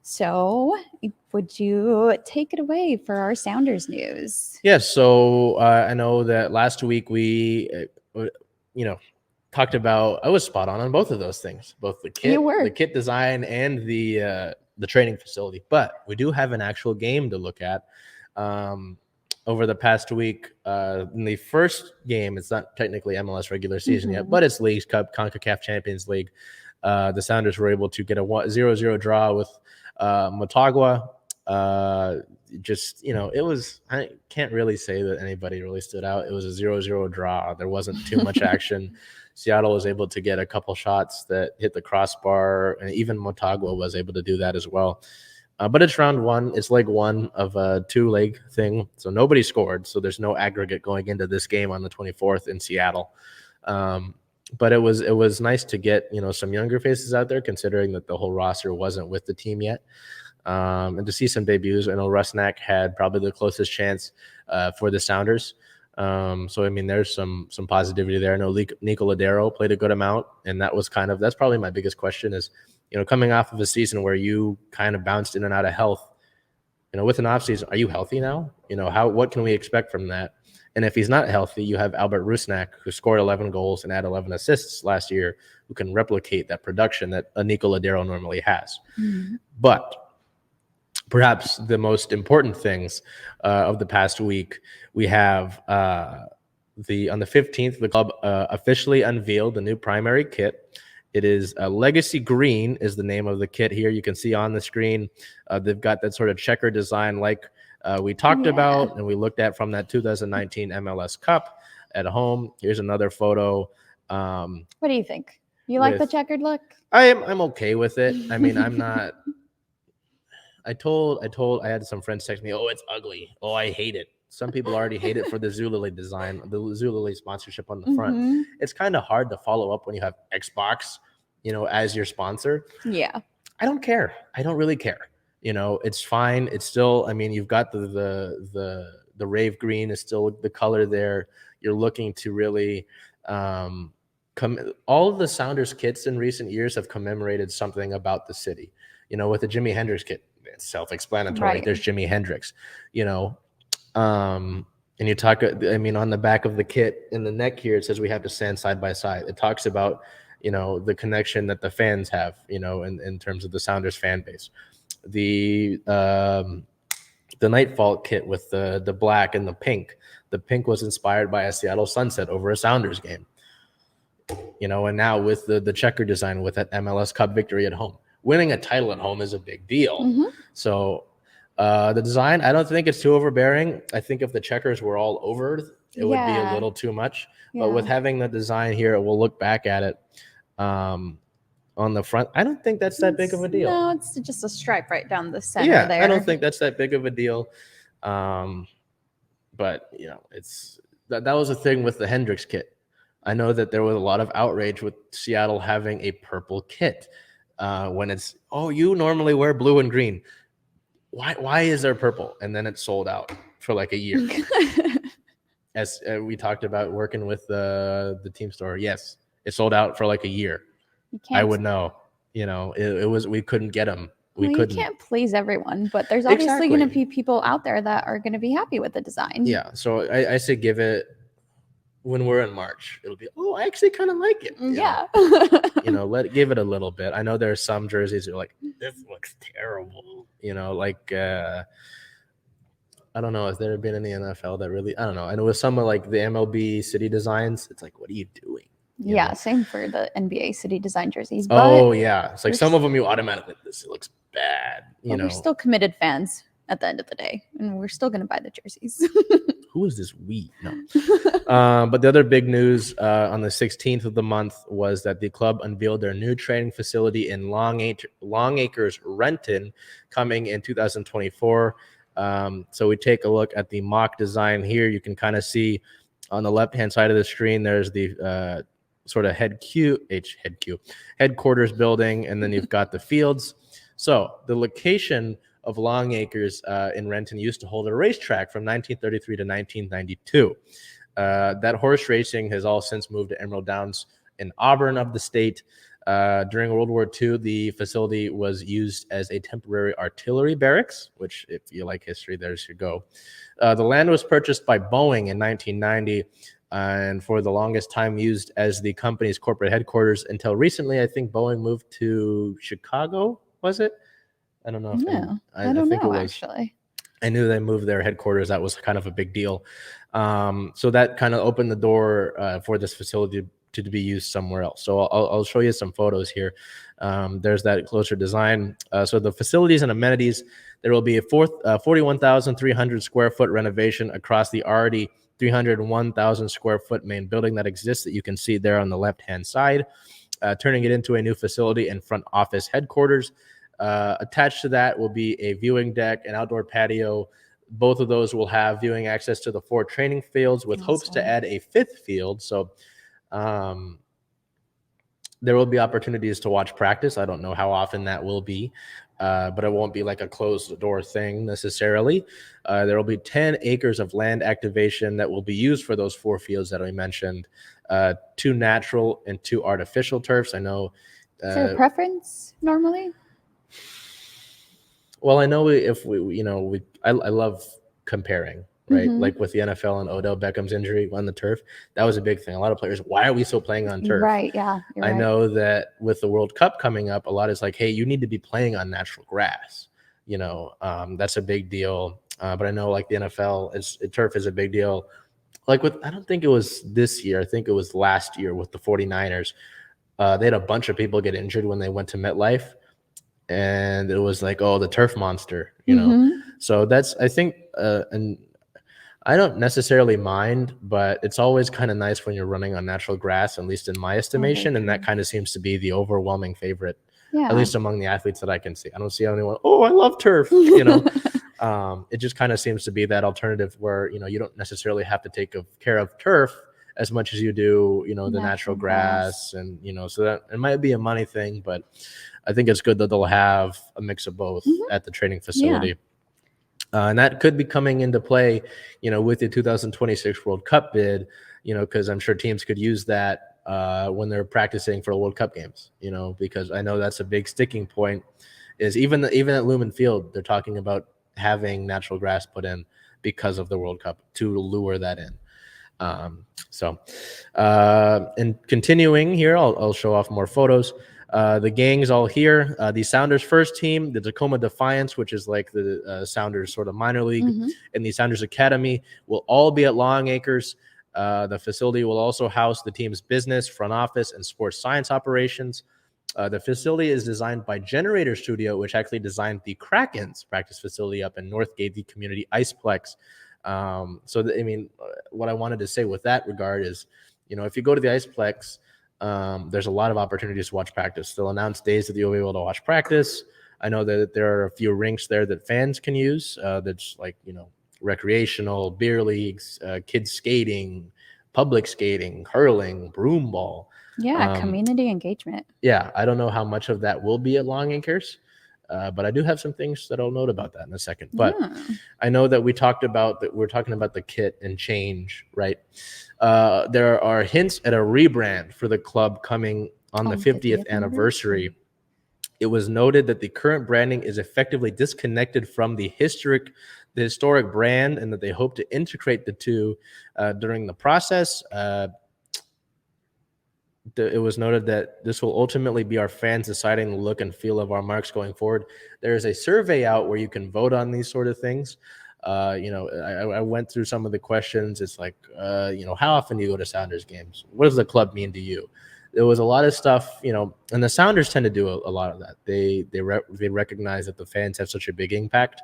So, would you take it away for our Sounders news? Yes. So I know that last week we, talked about. I was spot on both of those things, both the kit design, and the training facility. But we do have an actual game to look at. Over the past week, in the first game, it's not technically MLS regular season yet, but it's Leagues Cup, CONCACAF Champions League. The Sounders were able to get a 0-0 draw with Motagua. It was, I can't really say that anybody really stood out. It was a 0-0 draw. There wasn't too much action. Seattle was able to get a couple shots that hit the crossbar, and even Motagua was able to do that as well. But it's round one. It's leg one of a 2-leg thing. So nobody scored. So there's no aggregate going into this game on the 24th in Seattle. But it was nice to get, some younger faces out there, considering that the whole roster wasn't with the team yet. And to see some debuts. I know Rusnak had probably the closest chance for the Sounders. So, I mean, there's some positivity there. I know Nico Ladero played a good amount, and that's probably my biggest question is, coming off of a season where you kind of bounced in and out of health, with an off season, are you healthy now? What can we expect from that? And if he's not healthy, you have Albert Rusnak, who scored 11 goals and had 11 assists last year, who can replicate that production that a Nico Ladero normally has. Mm-hmm. But perhaps the most important things of the past week, we have on the 15th, the club officially unveiled the new primary kit. It is Legacy Green is the name of the kit here. You can see on the screen, they've got that sort of checker design like we talked about and we looked at from that 2019 MLS Cup at home. Here's another photo. What do you think? You like the checkered look? I'm okay with it. I mean, I'm not. I had some friends text me, "Oh, it's ugly. Oh, I hate it." Some people already hate it for the Zulily design, the Zulily sponsorship on the front. Mm-hmm. It's kind of hard to follow up when you have Xbox, as your sponsor. Yeah. I don't care. I don't really care. It's fine. It's still, I mean, you've got the rave green is still the color there. You're looking to really all of the Sounders kits in recent years have commemorated something about the city. With the Jimi Hendrix kit, it's self-explanatory. Right. There's Jimi Hendrix, and you talk, I mean, on the back of the kit in the neck here, it says we have to stand side by side. It talks about, the connection that the fans have, in terms of the Sounders fan base. The Nightfall kit with the black and the pink. The pink was inspired by a Seattle sunset over a Sounders game. And now with the checker design with that MLS Cup victory at home. Winning a title at home is a big deal. Mm-hmm. So the design, I don't think it's too overbearing. I think if the checkers were all over, it would be a little too much. Yeah. But with having the design here, we'll look back at it on the front. I don't think that's that big of a deal. No, it's just a stripe right down the center there. I don't think that's that big of a deal. But, it's that was the thing with the Hendrix kit. I know that there was a lot of outrage with Seattle having a purple kit. When it's, you normally wear blue and green. Why is there purple? And then it's sold out for like a year. As we talked about working with the team store. Yes, it sold out for like a year. I would know. It was, we couldn't get them. You can't please everyone, but there's obviously going to be people out there that are going to be happy with the design. Yeah, so I say give it. When we're in March, it'll be, I actually kind of like it. Yeah. Give it a little bit. I know there's some jerseys that are like, this looks terrible. I don't know. Has there been any NFL that really, I don't know. I know with some of like the MLB city designs, it's like, what are you doing? You know? Same for the NBA city design jerseys. But it's like some of them you automatically, this looks bad. We're still committed fans at the end of the day, and we're still going to buy the jerseys. Who is this we? No. But the other big news on the 16th of the month was that the club unveiled their new training facility in Long Acres, Renton, coming in 2024. So we take a look at the mock design here. You can kind of see on the left-hand side of the screen, there's the sort of headquarters building, and then you've got the fields. So the location of Long Acres in Renton used to hold a racetrack from 1933 to 1992. That horse racing has all since moved to Emerald Downs in Auburn of the state. During World War II, the facility was used as a temporary artillery barracks, which, if you like history, there's your go. The land was purchased by Boeing in 1990, and for the longest time used as the company's corporate headquarters until recently. I think Boeing moved to Chicago, was it? I don't know if I don't think know, it was. actually. I knew they moved their headquarters. That was kind of a big deal. So that kind of opened the door for this facility to be used somewhere else. So I'll show you some photos here. There's that closer design. So the facilities and amenities, there will be a 41,300 square foot renovation across the already 301,000 square foot main building that exists that you can see there on the left-hand side, turning it into a new facility and front office headquarters. Attached to that will be a viewing deck, an outdoor patio. Both of those will have viewing access to the 4 training fields with hopes to add a 5th field. So there will be opportunities to watch practice. I don't know how often that will be, but it won't be like a closed door thing necessarily. There will be 10 acres of land activation that will be used for those 4 fields that I mentioned, 2 natural and 2 artificial turfs. I know. Is there a preference normally? Well, I know I love comparing, right? Like with the NFL and Odell Beckham's injury on the turf, that was a big thing. A lot of players, why are we still playing on turf? Right, yeah. I know that with the World Cup coming up, a lot is like, hey, you need to be playing on natural grass. That's a big deal. But I know like the NFL, turf is a big deal. Like I don't think it was this year. I think it was last year with the 49ers. They had a bunch of people get injured when they went to MetLife. And it was like, oh, the turf monster, So that's, I think, and I don't necessarily mind, but it's always kind of nice when you're running on natural grass, at least in my estimation. And that kind of seems to be the overwhelming favorite, at least among the athletes that I can see. I don't see anyone, oh, I love turf, It just kind of seems to be that alternative where, you don't necessarily have to take care of turf as much as you do, the natural grass. And, so that it might be a money thing, but I think it's good that they'll have a mix of both at the training facility. And that could be coming into play, with the 2026 World Cup bid, because I'm sure teams could use that when they're practicing for World Cup games, because I know that's a big sticking point is even at Lumen Field, they're talking about having natural grass put in because of the World Cup to lure that in. And continuing here, I'll show off more photos. The gang's all here. The Sounders first team, the Tacoma Defiance, which is like the Sounders sort of minor league, and the Sounders Academy will all be at Long Acres. The facility will also house the team's business, front office, and sports science operations. The facility is designed by Generator Studio, which actually designed the Kraken's practice facility up in Northgate, the community iceplex. What I wanted to say with that regard is, if you go to the iceplex, there's a lot of opportunities to watch practice. They'll announce days that you'll be able to watch practice. I know that there are a few rinks there that fans can use. That's like, recreational, beer leagues, kids skating, public skating, hurling, broom ball. Yeah, community engagement. Yeah, I don't know how much of that will be at Long Acres, but I do have some things that I'll note about that in a second. But I know that we're talking about the kit and change, right? There are hints at a rebrand for the club coming on the 50th anniversary. It was noted that the current branding is effectively disconnected from the historic brand, and that they hope to integrate the two during the process. It was noted that this will ultimately be our fans deciding the look and feel of our marks going forward. There is a survey out where you can vote on these sort of things. I went through some of the questions. It's like, how often do you go to Sounders games? What does the club mean to you? There was a lot of stuff, and the Sounders tend to do a lot of that. They recognize that the fans have such a big impact.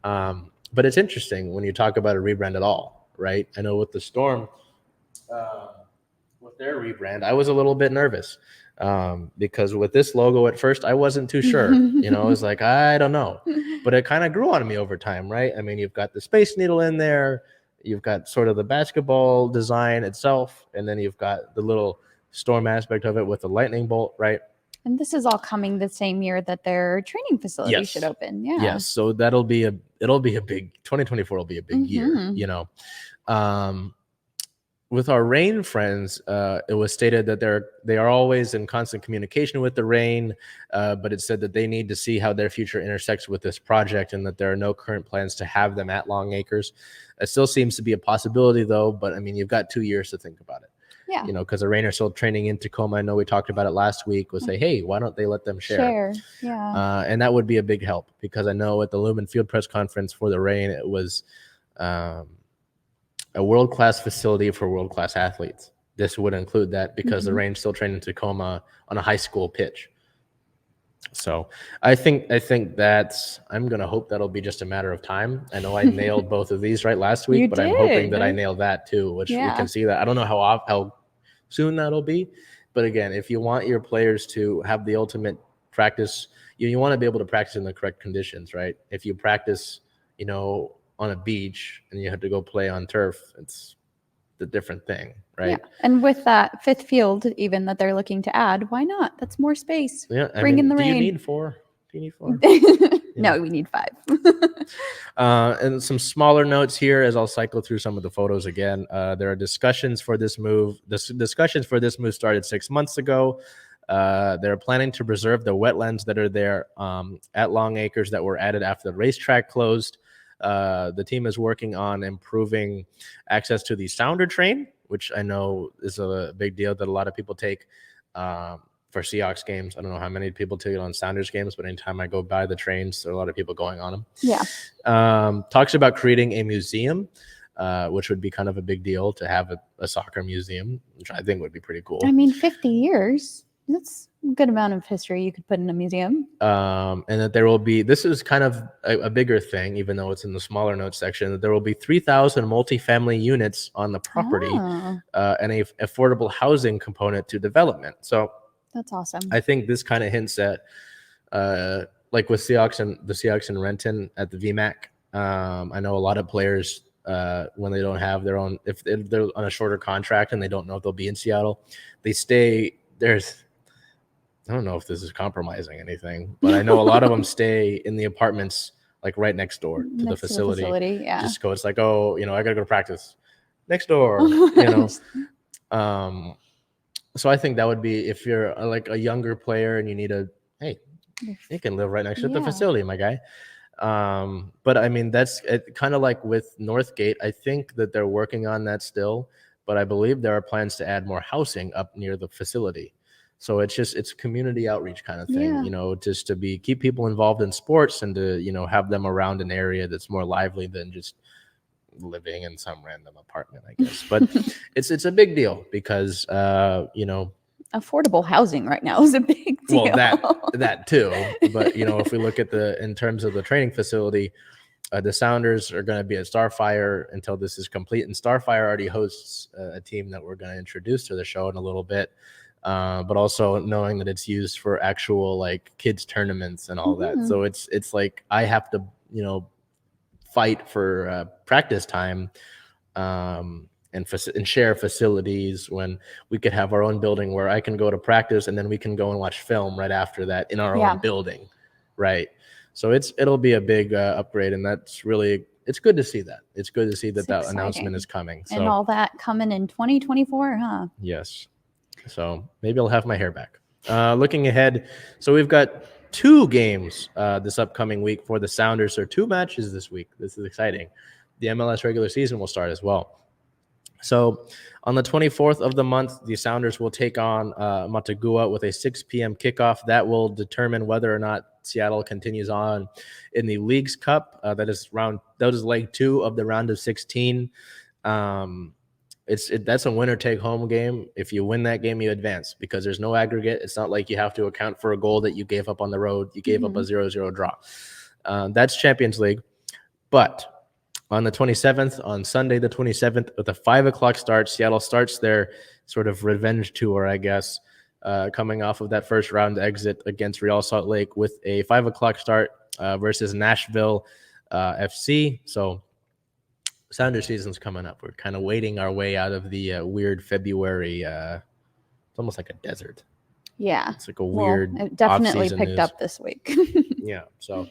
But it's interesting when you talk about a rebrand at all, right? I know with the Storm, with their rebrand, I was a little bit nervous because with this logo at first, I wasn't too sure. I was like, I don't know. But it kind of grew on me over time, right? I mean, you've got the Space Needle in there. You've got sort of the basketball design itself. And then you've got the little storm aspect of it with the lightning bolt, right? And this is all coming the same year that their training facility should open. Yeah. Yes. So it'll be a big 2024 will be a big year, with our Reign friends, it was stated that they are always in constant communication with the Reign, but it said that they need to see how their future intersects with this project, and that there are no current plans to have them at Long Acres. It still seems to be a possibility, though. But I mean, you've got 2 years to think about it. Yeah. You know, because the Reign are still training in Tacoma. I know we talked about it last week. Was say, hey, why don't they let them share? Yeah. And that would be a big help, because I know at the Lumen Field press conference for the Reign, it was a world-class facility for world-class athletes. This would include that, because the Reign still train in Tacoma on a high school pitch. So I think that's, I'm going to hope that'll be just a matter of time. I know I nailed both of these right last week, but I'm hoping that I nailed that too, which we can see that. I don't know how soon that'll be, but again, if you want your players to have the ultimate practice, you want to be able to practice in the correct conditions, right? If you practice, on a beach and you have to go play on turf, it's a different thing, right? Yeah. And with that 5th field even that they're looking to add, why not? That's more space. Yeah. Bring in the Reign. Do you need 4? Do you need 4? No, we need 5. And some smaller notes here as I'll cycle through some of the photos again. There are discussions for this move. The discussions for this move started 6 months ago. They're planning to preserve the wetlands that are there at Long Acres that were added after the racetrack closed. The team is working on improving access to the Sounder train, which I know is a big deal that a lot of people take for Seahawks games. I don't know how many people take it on Sounders games, but anytime I go by the trains, there are a lot of people going on them. Yeah. Talks about creating a museum, which would be kind of a big deal to have a soccer museum, which I think would be pretty cool. I mean, 50 years. That's a good amount of history you could put in a museum. And that there will be, this is kind of a bigger thing, even though it's in the smaller notes section, that there will be 3,000 multifamily units on the property and a affordable housing component to development. So that's awesome. I think this kind of hints at, like with Seahawks and Renton at the VMAC. I know a lot of players, when they don't have their own, if they're on a shorter contract and they don't know if they'll be in Seattle, they stay, I don't know if this is compromising anything, but I know a lot of them stay in the apartments like right next door to the facility. Yeah. Just go, it's like, oh, I gotta go to practice next door, So I think that would be, if you're like a younger player and you need hey, you can live right next to the facility, my guy. But I mean, that's kind of like with Northgate. I think that they're working on that still, but I believe there are plans to add more housing up near the facility. So it's community outreach kind of thing, just to keep people involved in sports and to, have them around an area that's more lively than just living in some random apartment, I guess. But it's a big deal because, affordable housing right now is a big deal. Well, that too. But, if we look at in terms of the training facility, the Sounders are going to be at Starfire until this is complete. And Starfire already hosts a team that we're going to introduce to the show in a little bit. But also knowing that it's used for actual like kids tournaments and all that. So it's like I have to, fight for practice time and share facilities when we could have our own building where I can go to practice and then we can go and watch film right after that in our own building. Right. So it'll be a big upgrade, and that's really, it's good to see that. It's good to see that announcement is coming. So, and all that coming in 2024, huh? Yes. So maybe I'll have my hair back. Looking ahead, so we've got 2 games this upcoming week for the Sounders. There are 2 matches this week. This is exciting. The MLS regular season will start as well. So on the 24th of the month, the Sounders will take on Motagua with a 6 p.m. kickoff. That will determine whether or not Seattle continues on in the Leagues Cup. That is leg 2 of the round of 16. That's a winner-take-home game. If you win that game, you advance because there's no aggregate. It's not like you have to account for a goal that you gave up on the road. You gave up a 0-0 draw. That's Champions League. But on the 27th, on Sunday the 27th, with a 5 o'clock start, Seattle starts their sort of revenge tour, I guess, coming off of that first round exit against Real Salt Lake with a 5 o'clock start versus Nashville FC. So Sounder season's coming up. We're kind of waiting our way out of the weird February. It's almost like a desert. Yeah. It's like a weird. It definitely picked up this week. Yeah. So